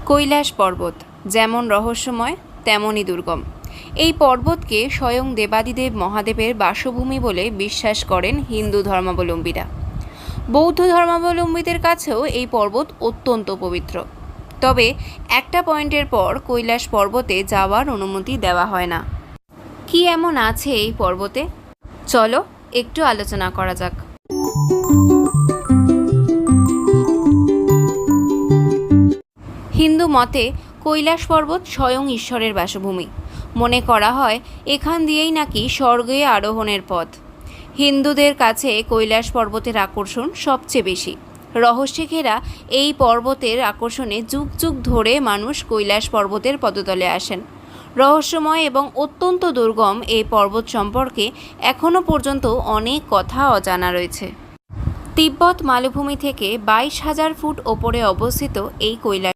কৈলাস পর্বত যেমন রহস্যময় তেমনই দুর্গম। এই পর্বতকে স্বয়ং দেবাদিদেব মহাদেবের বাসভূমি বলে বিশ্বাস করেন হিন্দু ধর্মাবলম্বীরা। বৌদ্ধ ধর্মাবলম্বীদের কাছেও এই পর্বত অত্যন্ত পবিত্র। তবে একটা পয়েন্টের পর কৈলাস পর্বতে যাওয়ার অনুমতি দেওয়া হয় না। কি এমন আছে এই পর্বতে, চলো একটু আলোচনা করা যাক। হিন্দু মতে কৈলাস পর্বত স্বয়ং ঈশ্বরের বাসভূমি। মনে করা হয় এখান দিয়েই নাকি স্বর্গে আরোহণের পথ। হিন্দুদের কাছে কৈলাস পর্বতের আকর্ষণ সবচেয়ে বেশি। রহস্যে ঘেরা এই পর্বতের আকর্ষণে যুগ যুগ ধরে মানুষ কৈলাস পর্বতের পদতলে আসেন। রহস্যময় এবং অত্যন্ত দুর্গম এই পর্বত সম্পর্কে এখনও পর্যন্ত অনেক কথা অজানা রয়েছে। তিব্বত মালভূমি থেকে 22,000 ফুট ওপরে অবস্থিত এই কৈলাস